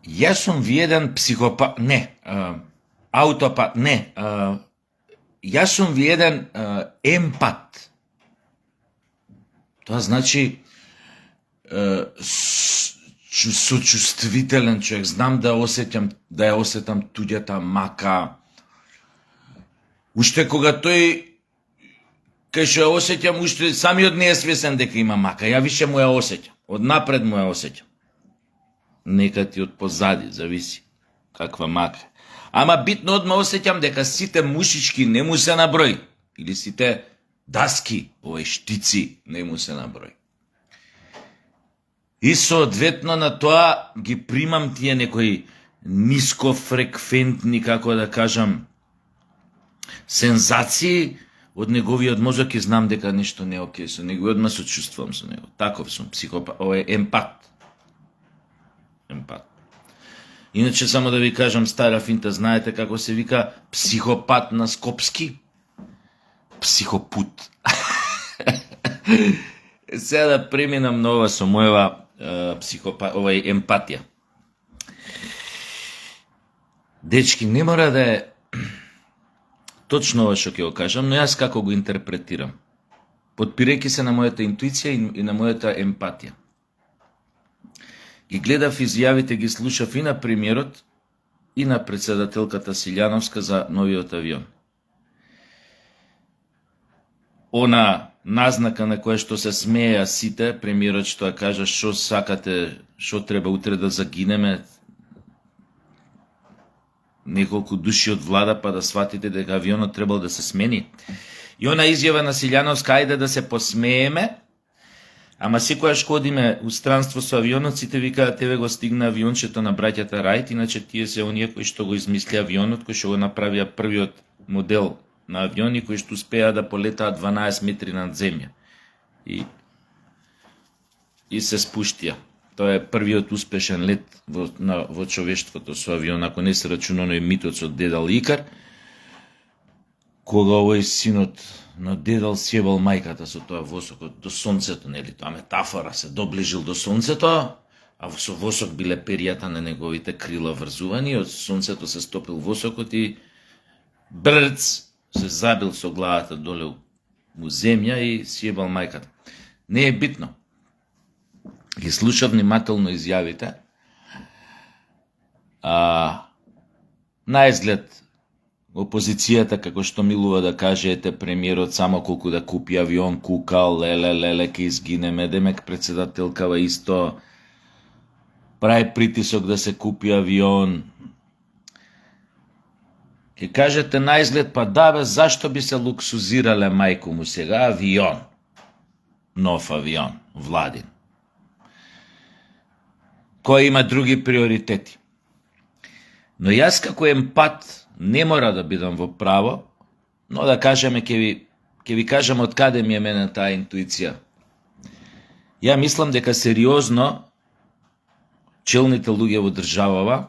Јас сум еден психопат, не, аутопат, не, јас сум еден емпат. Тоа значи сочувствителен човек, знам да ја осетам туѓата мака. Уште кога тој кај што ја осеќам, уште самиот не е свесен дека има мака, ја више му ја осеќам, од напред му ја осеќам. Нека ти од позади, зависи каква мака. Ама битно одма осеќам дека сите мушички не му се на број, или сите даски, овој штици, не му се на број. И соодветно на тоа ги примам тие некои нискофреквентни, како да кажам, сензации од неговиот мозок и знам дека нешто не е окей со него, одма се чувствувам со него. Таков сум, психопат, ова е емпат. Иначе само да ви кажам стара финта, знаете како се вика психопат на скопски? Психопут. Сега да преминам на ова со мојава овај емпатија. Дечки, не мора да е точно ова што ќе го кажам, но јас како го интерпретирам, подпирајќи се на мојата интуиција и на мојата емпатија. Ги гледав изјавите, ги слушав и на премиерот, и на председателката Силјановска за новиот авион. Она назнака на која што се смеја сите, премиерот што ја кажа што сакате, што треба утре да загинеме, неколку души од влада, па да сватите дека авионот требал да се смени. И она изјава на Силјановска, ајде да се посмееме, ама секојаш ходиме у странство со авионот, сите викаат, тебе го стигна авиончето на браќата Рајт, иначе тие се оние кои што го измисли авионот, кои што го направија првиот модел на авиони, кои што успеа да полетаат 12 метри над земја. И се спуштија. Тоа е првиот успешен лет во човештвото со авион, ако не се рачуна оној митот со дедал Икар, кога овој синот на дедал сјебал мајката со тоа восокот до сонцето, нели, тоа метафора, се доближил до сонцето, а со восок биле перијата на неговите крила врзувани, од сонцето се стопил восокот и брц се забил со главата доле у земја и сјебал мајката. Не е битно. Ги слушав внимателно изјавите. На изглед опозицијата, како што милува да каже, ете премиерот само колку да купи авион, кукал, леле, ке изгинеме, демек председателкава исто прави притисок да се купи авион. И кажете на изглед, па да бе, зашто би се луксузирале мајко му сега авион? Нов авион, владин. Кој има други приоритети. Но јас како емпат не мора да бидам во право, но да кажеме, ќе ви кажам од каде ми е мене таа интуиција. Ја мислам дека сериозно челните луѓе во државава,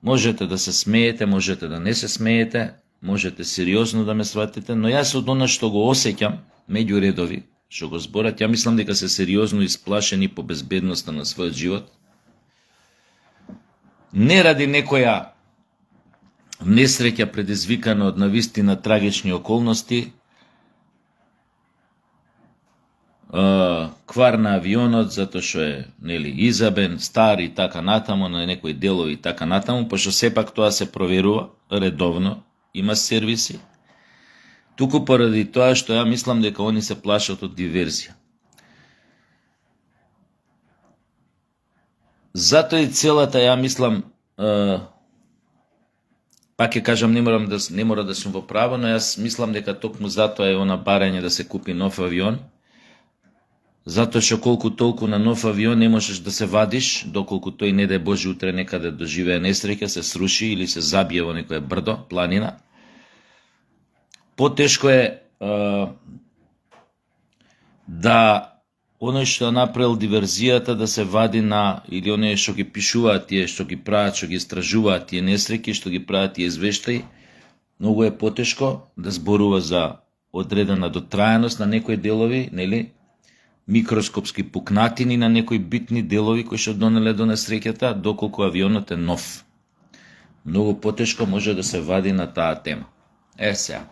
можете да се смеете, можете да не се смеете, можете сериозно да ме сватите, но јас од она што го осеќам меѓу редови, што го зборат, ја мислам дека се сериозно исплашени по безбедноста на својот живот. Не ради некоја несреќа предизвикана од навистина трагични околности, квар на авионот, затоа што е изабен, стар и така натаму, на некои делови и така натаму, пошто сепак тоа се проверува редовно, има сервиси, туку поради тоа што ја мислам дека они се плашат од диверзија. Затоа и целата, ја мислам, пак ќе кажам, не мора да сум во право, но јас мислам дека токму затоа е она барање да се купи нов авион, затоа што колку толку на нов авион не можеш да се вадиш, доколку тој не дај Боже утре некаде доживее несреќа, се сруши или се забие во некоја брдо, планина. Потешко е да оној што направил диверзијата да се вади на, или оној што ги пишуваат тие, што ги прават, што ги истражуваат тие несреќи, што ги прават тие извештаи, многу е потешко да зборува за одредена дотрајаност на некои делови, нели, микроскопски пукнатини на некои битни делови кои што донеле до несреќата, доколку авионот е нов. Многу потешко може да се вади на таа тема. Сега.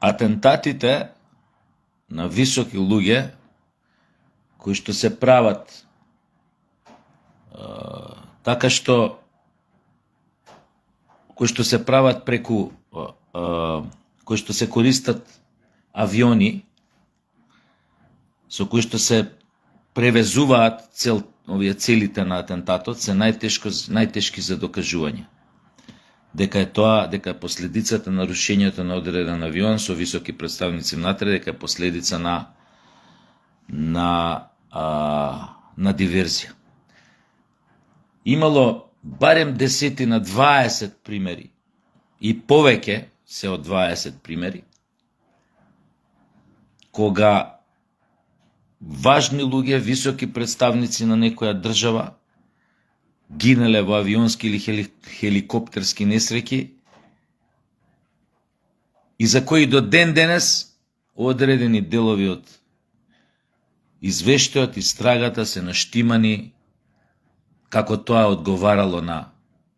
Атентатите на високи луѓе кои што се прават така што кои што се прават преку кои што се користат авиони со кои што се превезуваат овие целите на атентатот се најтешки за докажување. Дека е последицата на рушењето на одреден авион со високи представници внатре, дека е последица на диверзија. Имало барем 10 на 20 примери и повеќе се од 20 примери кога важни луѓе, високи представници на некоја држава гинеле во авионски или хеликоптерски несреќи и за кои до ден денес одредени делови од извештајот и страгата се наштимани како тоа одговарало на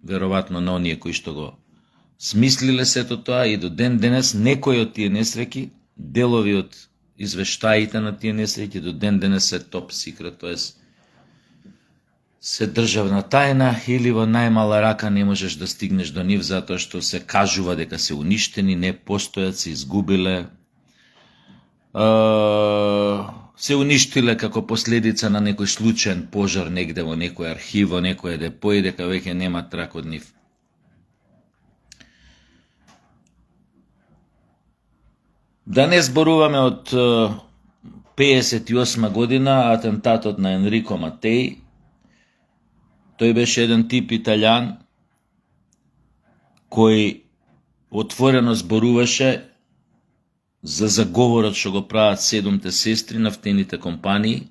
веројатно на оние кои што го смислиле сето тоа и до ден денес некои од тие несреќи, делови од извештаите на тие несреќи до ден денес се топ секрет, тоест се државна тајна или во најмала рака не можеш да стигнеш до нив затоа што се кажува дека се уништени, не постојат, се изгубиле, се уништиле како последица на некој случаен пожар негде во некој архив, во некој депо и дека веќе нема трак од нив. Да не зборуваме од 58 година атентатот на Енрико Матеј. Тој беше еден тип италијан кој отворено зборуваше за заговорот што го прават 7 сестри нафтените компании.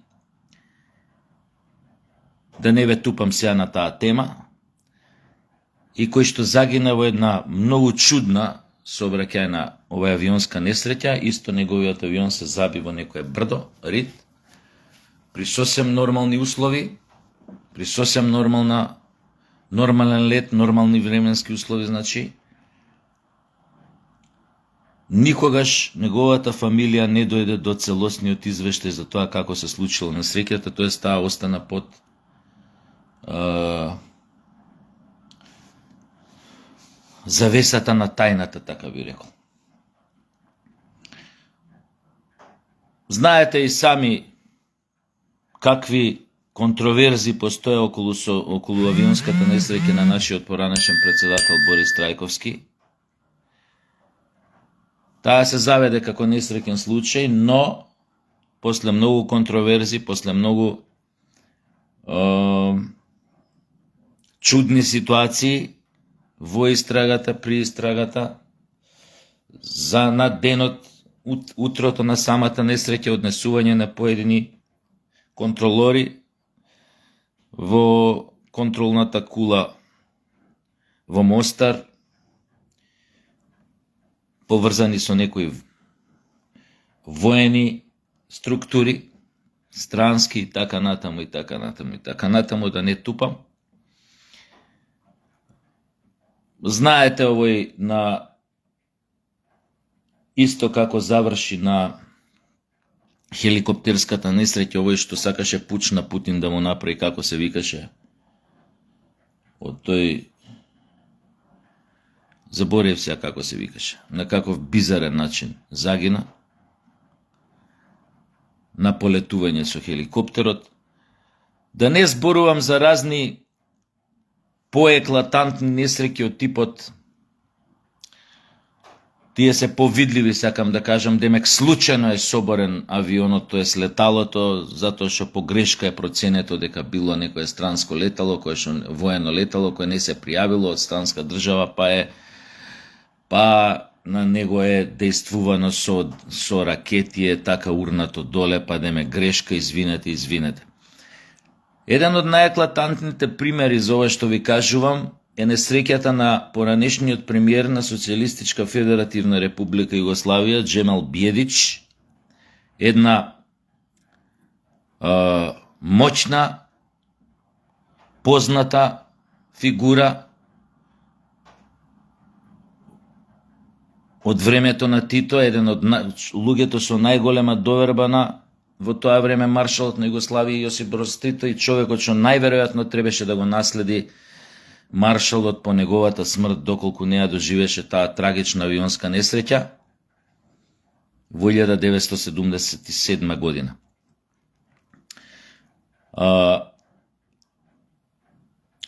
Да не ве тупам сега на таа тема. И кој што загина во една многу чудна сообраќајна ова авионска несреќа, исто неговиот авион се заби во некое брдо, рид, при сосем нормални услови, при сосем нормален лет, нормални временски услови, значи, никогаш неговата фамилија не дојде до целосниот извештај за тоа како се случило несреќата, тоест таа остана под завесата на тајната, така би рекол. Знаете и сами какви контроверзи постоја околу авионската несреќа на нашиот поранешен председател Борис Трајковски. Таа се заведе како несреќен случај, но после многу контроверзи, после многу чудни ситуации во истрагата, при истрагата, за на денот, утрото на самата несреќа, однесување на поедини контролори во контролната кула во Мостар, поврзани со некои воени структури, странски и така натаму, и така натаму, и така натаму, да не тупам. Знаете овој на исто како заврши на хеликоптерската несреќа, овој што сакаше пуч на Путин да му направи, како се викаше, од тој, заборев се како се викаше, на каков бизарен начин загина на полетување со хеликоптерот. Да не зборувам за разни поеклатантни несреќи од типот, тие се повидливи, сакам да кажам, демек случајно е соборен авионот, тоест леталото, затоа што по грешка е проценето дека било некое странско летало, кое што воено летало, кое не се пријавило од странска држава, па на него е дејствувано со ракети, е така урнато доле, па демек грешка, извинете. Еден од најеклатантните примери за ова што ви кажувам е несреќата на поранешниот премиер на Социјалистичка Федеративна Република Југославија, Джемал Биједич, една моćна, позната фигура од времето на Тито, еден од луѓето со најголема доверба во тоа време маршалот на Југославија Јосип Брз Тито и човекот што најверојатно требаше да го наследи маршалот по неговата смрт, доколку не ја доживеше таа трагична авионска несреќа во 1977 година.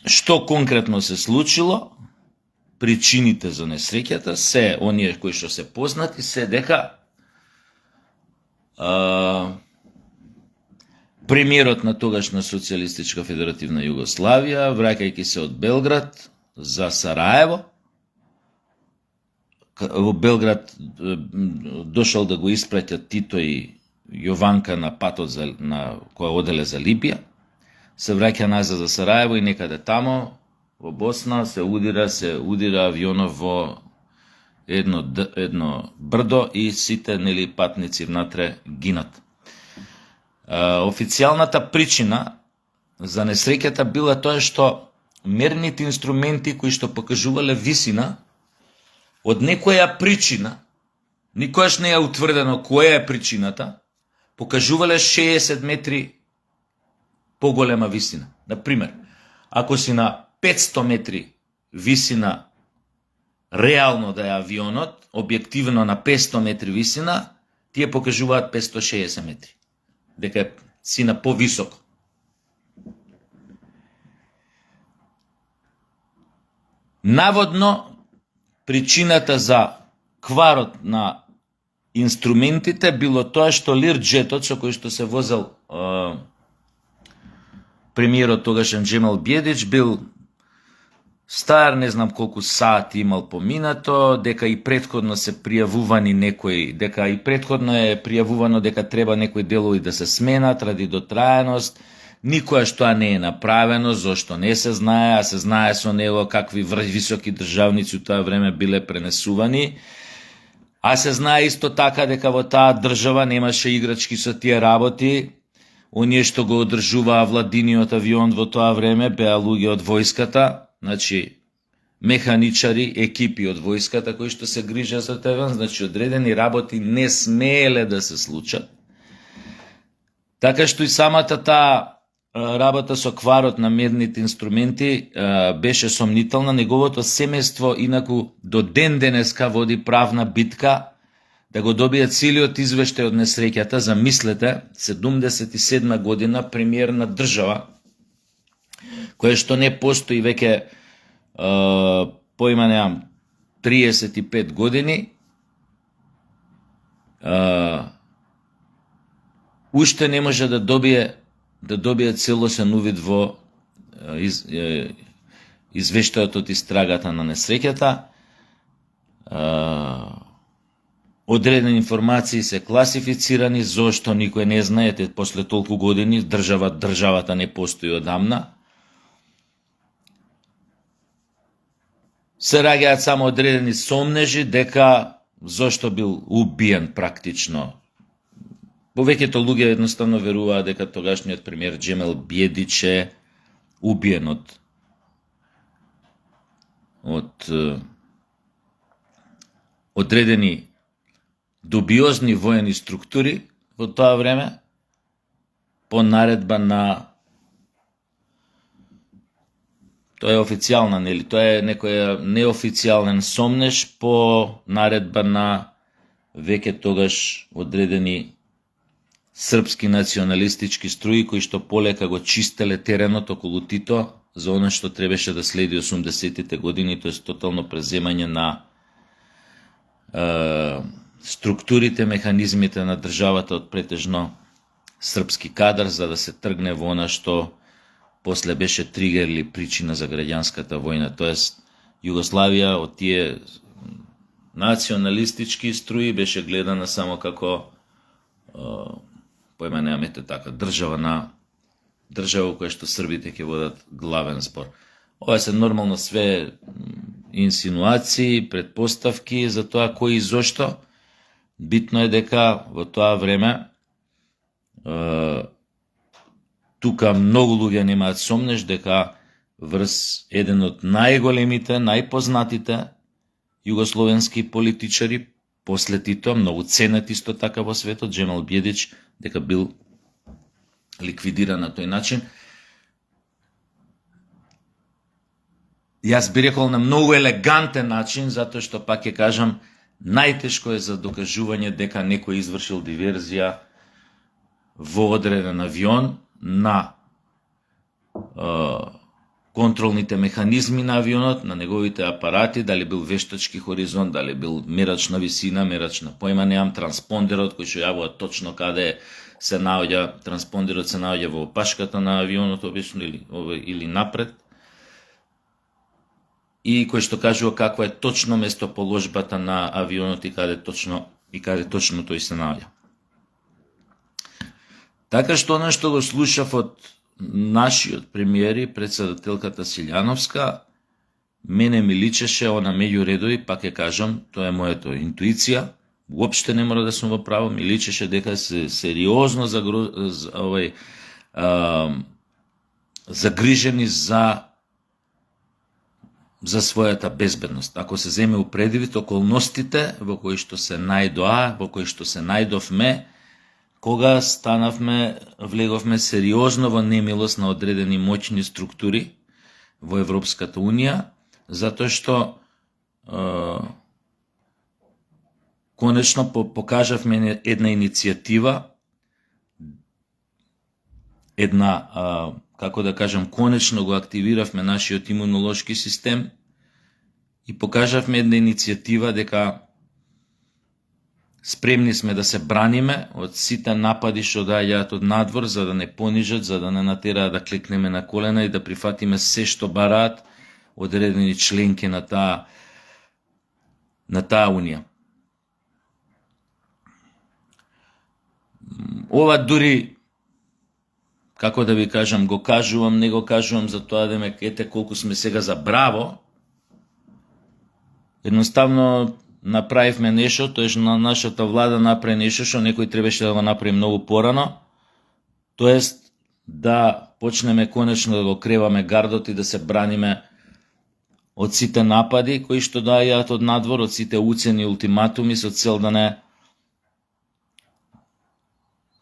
Што конкретно се случило? Причините за несреќата се оние кои што се познати, се дека премиерот на тогашна Социјалистичка Федеративна Југославија, враќајќи се од Белград за Сараево, во Белград дошол да го испраќат Тито и Јованка на патот која оделе за Либија, се враќа назад за Сараево и некаде тамо во Босна се удира авионов во едно брдо и сите патници внатре гинат. Официјалната причина за несреќата била тоа што мерните инструменти кои што покажувале висина од некоја причина, никогаш не е утврдено која е причината, покажувале 60 метри поголема висина. Например, ако си на 500 метри висина реално да е авионот, објективно на 500 метри висина, тие покажуваат 560 метри. Дека си на повисоко. Наводно, причината за кварот на инструментите било тоа што лирџетот со кој што се возел премиерот тогашен Джемал Биједич бил стар, не знам колку сати имал поминато, дека и претходно се пријавувани некои, дека и претходно е пријавувано дека треба некои делови да се сменат ради дотраеност, никоја тоа не е направено, зошто не се знае, а се знае со него какви високи државници у тоа време биле пренесувани, а се знае исто така дека во таа држава немаше играчки со тие работи, оние што го одржуваа владиниот авион во тоа време беа луѓе од војската, значи механичари, екипи од војската кои што се грижа за тоа, значи одредени работи не смееле да се случат. Така што и самата таа работа со кварот на мерните инструменти беше сомнителна. Неговото семејство инаку до ден денеска води правна битка да го добие целиот извештај од несреќата. Замислете, 77 година премиер на држава која што не постои веќе поима неам 35 години, уште не може да добие целосен увид во извештајот од истрагата на несреќата. Одредени информации се класифицирани, зошто никој не знае, после толку години државата не постои одамна. Се раѓаат само одредени сомнежи дека зошто бил убиен практично. Повеќето луѓе едноставно веруваат дека тогашниот премиер Джемал Биједич е убиен од одредени дубиозни воени структури во тоа време по наредба на тоа е официјална, нели? Тоа е некој неофицијален сомнеж по наредба на веќе тогаш одредени српски националистички струи кои што полека го чистеле теренот околу Тито за оно што требаше да следи 80-тите години, тоа е тотално преземање на структурите, механизмите на државата од претежно српски кадар за да се тргне во она што после беше тригер или причина за граѓанската војна. Тоест, Југославија од тие националистички струи беше гледана само како поименуваме така држава која што србите ќе водат главен збор. Ова се нормално све инсинуации, предпоставки за тоа кој и зошто. Битно е дека во тоа време тука многу луѓе немаат сомнеш дека врз еден од најголемите, најпознатите југословенски политичари после Тито, многу ценет исто така во светот, Джемал Бједич, дека бил ликвидиран на тој начин. Јас би рекол на многу елегантен начин, затоа што пак ќе кажам, најтешко е за докажување дека некој извршил диверзија во одреден авион на контролните механизми на авионот, на неговите апарати, дали бил вештачки хоризонт, дали бил мерач на висина, мерач на појма неам, транспондерот кој што јавува точно каде се наоѓа, транспондерот се наоѓа во опашката на авионот обично или напред, и кој што кажува каква е точно местоположбата на авионот и каде точно тој се наоѓа. Така што она што го слушав од нашиот премиер и председателката Силјановска, мене ми личеше она меѓу редови, пак ќе кажам, тоа е мојата интуиција, уопште не мора да сум во право, ми личеше дека се сериозно загрижени за својата безбедност. Ако се земе у предвид околностите во кои што се најдоа, во кои што се најдовме, кога влеговме сериозно во немилост на одредени моćни структури во Европската Унија, затоа што конечно покажавме една иницијатива, како да кажам, конечно го активиравме нашиот имунолошки систем и покажавме една иницијатива дека спремни сме да се браниме од сите напади што доаѓаат од надвор, за да не понижат, за да не натераат да клекнеме на колена и да прифатиме се што бараат одредени членки на таа унија. Ова дури, како да ви кажам, го кажувам, не го кажувам за тоа да ме ете колку сме сега за браво. Едноставно направивме нешто, тоеш на нашата влада направи нешто што некој требаше да го направи многу порано, тоест да почнеме конечно да го креваме гардот и да се браниме од сите напади кои што доаѓаат од надвор, од сите уцени ултиматуми со цел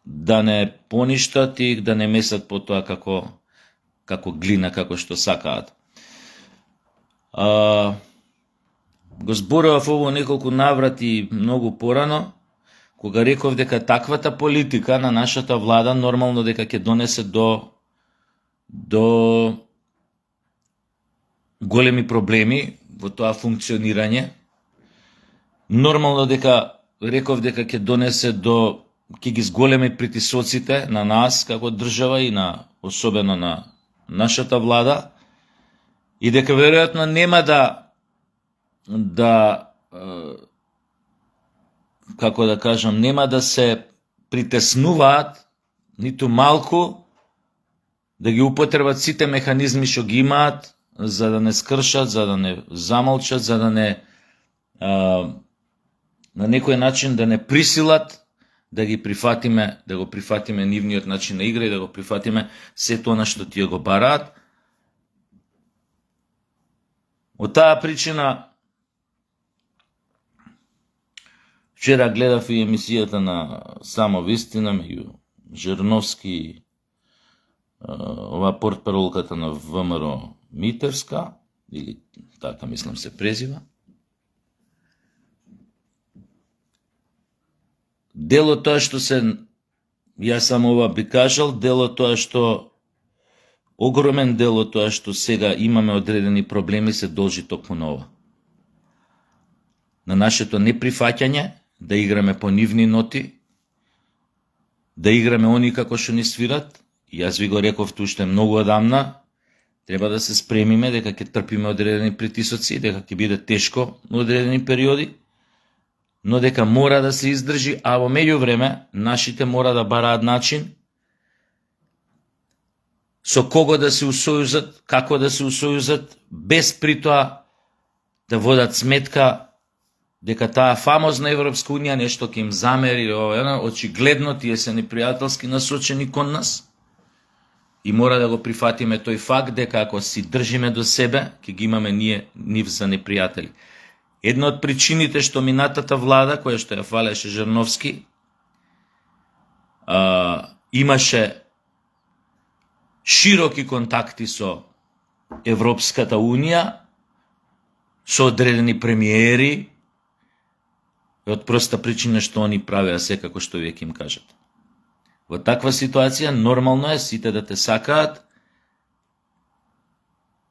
да не поништат и да не месат по тоа како глина, како што сакаат. Го зборував ово неколку наврати многу порано, кога реков дека таквата политика на нашата влада нормално дека ќе донесе до големи проблеми во тоа функционирање. Нормално дека реков дека ќе донесе ќе ги зголеми притисоците на нас како држава и особено на нашата влада и дека веројатно нема како да кажам, нема да се притеснуваат ниту малку да ги употребат сите механизми што ги имаат за да не скршат, за да не замолчат, за да не на некој начин да не присилат да го прифатиме нивниот начин на игра и да го прифатиме сето она што тие го бараат. Од таа причина вчера гледав и емисијата на Само вистина меѓу Жерновски и ова портпаролката на ВМРО Митерска, или така мислам се презива. Дело тоа што јас само ова би кажал, огромен дел од тоа што сега имаме одредени проблеми се должи токму на ова. На нашето неприфаќање да играме по нивни ноти, да играме они како што ни свират. Јас ви го реков уште многу одамна, треба да се спремиме дека ќе трпиме одредени притисоци, дека ќе биде тешко на одредени периоди, но дека мора да се издржи, а во меѓувреме нашите мора да бараат начин со кого да се усојузат, како да се усојузат, без при тоа да водат сметка дека таа фамозна Европска Унија нешто ќе им замери, очигледно тие се непријателски насочени кон нас и мора да го прифатиме тој факт дека ако си држиме до себе, ќе ги имаме нив за непријатели. Една од причините што минатата влада, која што ја фалеше Жерновски, имаше широки контакти со Европската Унија, со одредени премиери, од проста причина што они правеа секако што веќе им кажат. Во таква ситуација нормално е сите да те сакаат,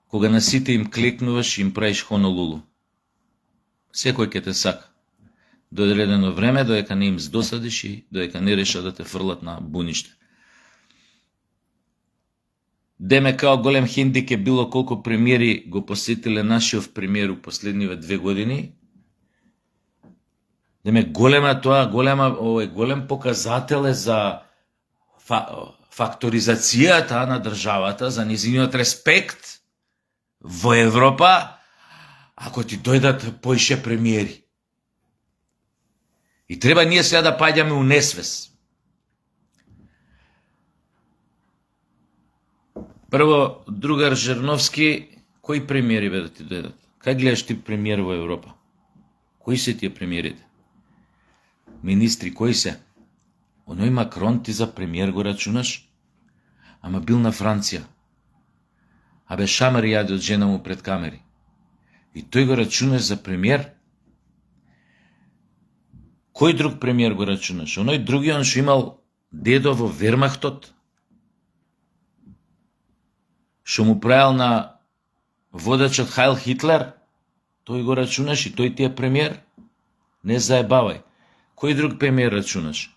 кога на сите им клекнуваш и им правиш хонолулу. Секој ќе те сака. До одредено време, додека не им здосадиш и додека не решат да те фрлат на буниште. Деме као голем хендикеп било колку премиери го посетиле нашиот премиер у последниве 2 години. Деме голем показател е за факторизацијата на државата, за низиниот респект во Европа, ако ти дојдат поише премиери. И треба ние сега да паѓаме у несвес. Прво, другар Жерновски, кои премиери бе да ти дојдат? Кај гледаш ти премиер во Европа? Кои се тие премиерите? Министри, кои се? Оној Макрон ти за премиер го рачунаш? Ама бил на Франција. А бе шамари јаде од жена му пред камери. И тој го рачунаш за премиер? Кој друг премиер го рачунаш? Оној другиот што имал дедо во Вермахтот? Што му правил на водачот Хайл Хитлер? Тој го рачунаш и тој ти е премиер? Не заебавај. Кој друг премиер рачунаш?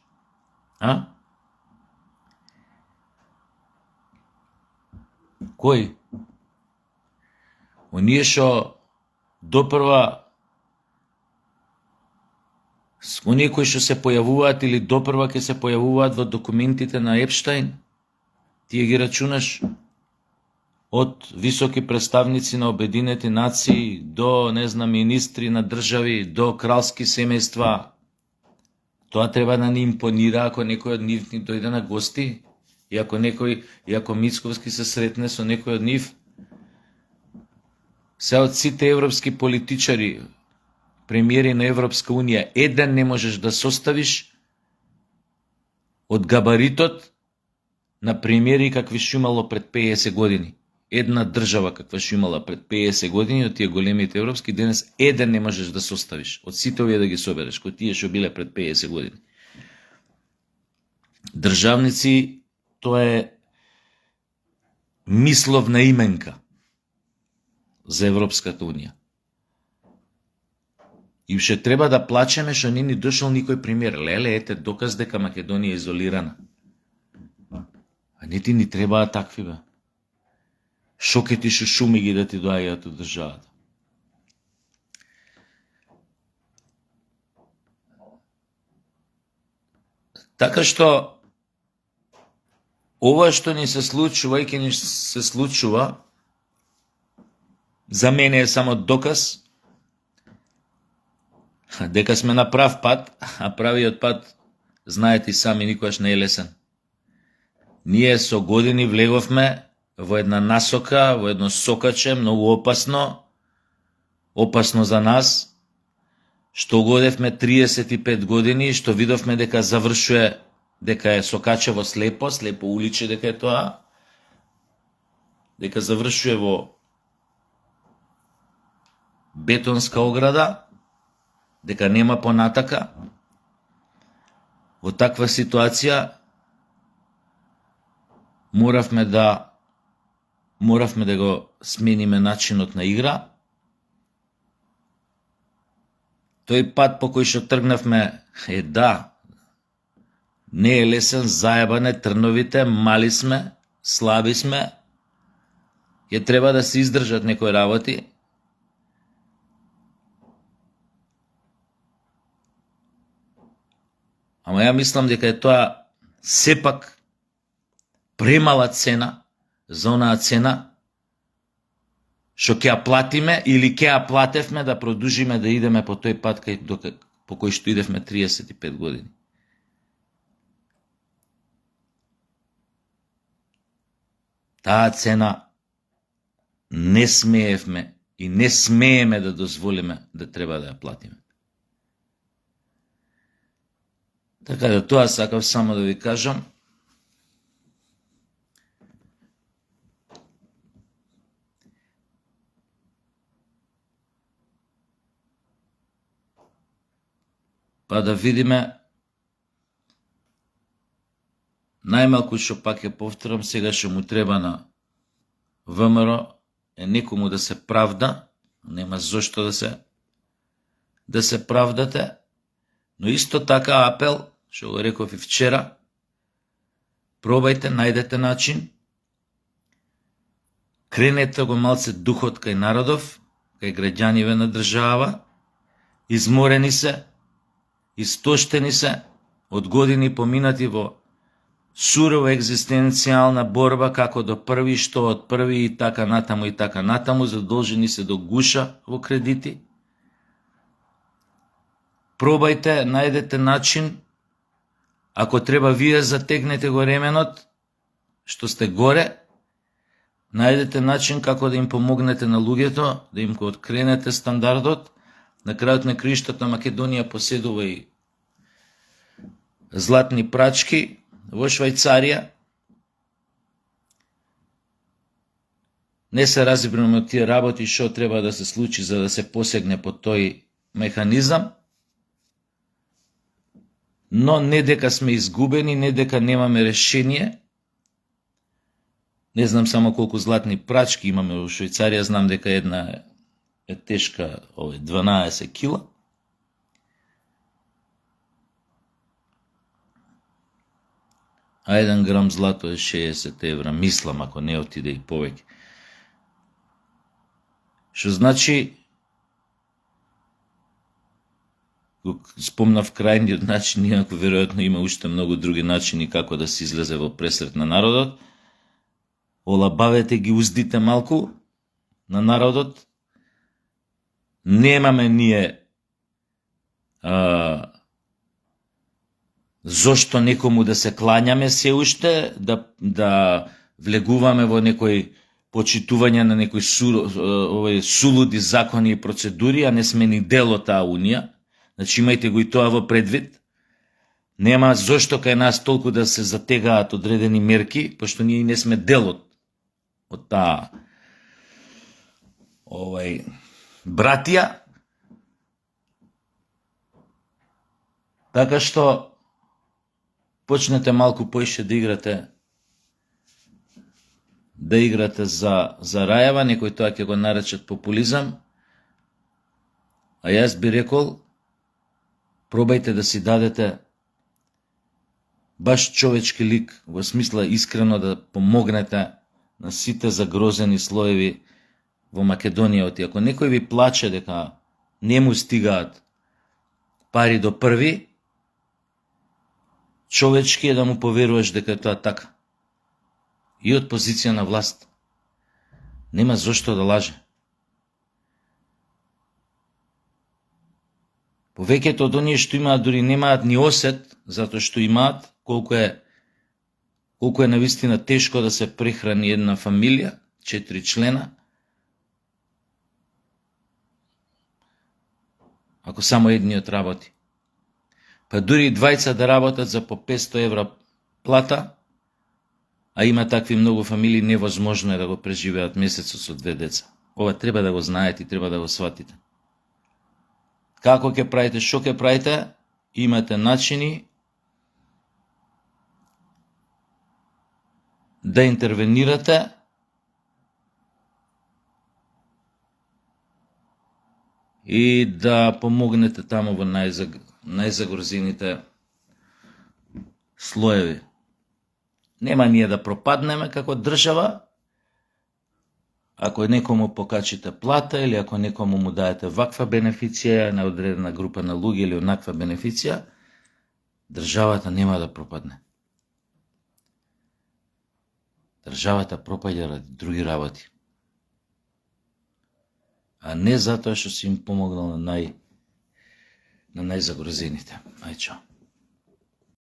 Кој? Оние што допрва, оние кои што се појавуваат или допрва ќе се појавуваат во документите на Епштајн, тие ги рачунаш? Од високи представници на Обединети нации до, министри на држави, до кралски семејства. Тоа треба да ни импонира ако некој од нив ни дојде на гости и ако Мицковски се сретне со некој од нив. Се од сите европски политичари, премиери на Европска Унија, еден не можеш да составиш од габаритот на премиери какви што имало пред 50 години. Една држава каква што имала пред 50 години од тие големите европски, денес еден не можеш да составиш. Од сите овие да ги собереш, кои тие што биле пред 50 години. Државници, тоа е мисловна именка за Европската Унија. И уште треба да плачеме што не ни дошол никој премиер. Леле, ете доказ дека Македонија е изолирана. А не ти ни требаат такви, бе. Шокети што шуми ги да ти доаѓаат од државата. Така што ова што ни се случува и ќе ни се случува, за мене е само доказ дека сме на прав пат, а правиот пат, знаете и сами, никогаш не е лесен. Ние со години влеговме во една насока, во едно сокаче, многу опасно за нас, што годевме 35 години, што видовме дека завршува, дека е сокачево слепо уличе дека е тоа, дека завршува во бетонска ограда, дека нема понатака. Во таква ситуација моравме да го смениме начинот на игра. Тој пат по кој што тргнавме не е лесен, заебан е, трновите, мали сме, слаби сме, ќе треба да се издржат некои работи. Ама ја мислам дека е тоа сепак премала цена за онаа цена што ќе ја платиме или ќе ја платевме да продолжиме да идеме по тој пат по кој што идевме 35 години. Таа цена не смеевме и не смееме да дозволиме да треба да ја платиме. Така да тоа сакав само да ви кажам. Па да видиме, најмалку што пак ја повторам, сега што му треба на ВМРО е некому да се правда, нема зошто да се правдате, но исто така апел, што го реков и вчера, пробајте, најдете начин, кренете го малце духот кај народов, кај граѓаниве на држава, изморени се, истоштени се од години поминати во сурова екзистенцијална борба како до први, што од први и така натаму, задолжени се до гуша во кредити. Пробајте, најдете начин, ако треба вие затегнете го ременот, што сте горе, најдете начин како да им помогнете на луѓето, да им го откренете стандардот. На крајот на краиштата Македонија поседува и златни прачки во Швајцарија. Не се разбираме од тие работи што треба да се случи за да се посегне по тој механизам, но не дека сме изгубени, не дека немаме решение. Не знам само колку златни прачки имаме во Швајцарија, знам дека една е тешка 12 кила. А 1 грам злато е 60 евра, мислам, ако не отиде и повеќе. Што значи, спомнав крајниот начин, иако веројатно има уште многу други начини како да се излезе во пресрет на народот. Олабавете ги уздите малку на народот. Немаме ние зошто некому да се клањаме се уште, да влегуваме во некој почитување на некои сулуди закони и процедури, а не сме ни дел од таа унија. Значи имајте го и тоа во предвид. Нема зошто кај нас толку да се затегаат одредени мерки, пошто ние не сме дел од таа братија. Така што почнете малку поише да играте за рајава, некој тоа ќе го наречат популизам, а јас би рекол, пробајте да си дадете баш човечки лик, во смисла искрено да помогнете на сите загрозени слоеви во Македонија. Оти ако некој ви плаче дека не му стигаат пари до први, човечки е да му поверуваш дека е тоа така. И од позиција на власт. Нема зошто да лаже. Повеќето од оние што имаат дури немаат ни осет, затоа што имаат колку е навистина тешко да се прехрани една фамилија, 4 члена, ако само едниот работи. Па дури двајца да работат за по 500 евра плата, а има такви многу фамилии, невозможно е да го преживеат месецот со 2 деца. Ова треба да го знаете и треба да го сватите. Како ќе правите, што ќе правите, имате начини да интервенирате и да помогнете таму во најзагрозените слоеви. Нема ние да пропаднеме како држава, ако некому покачите плата или ако некому му даете ваква бенефиција на одредена група на луѓе или онаква бенефиција, државата нема да пропадне. Државата пропаѓа ради други работи. А не затоа што си им помогнал на најзагрозените. Ај, чао.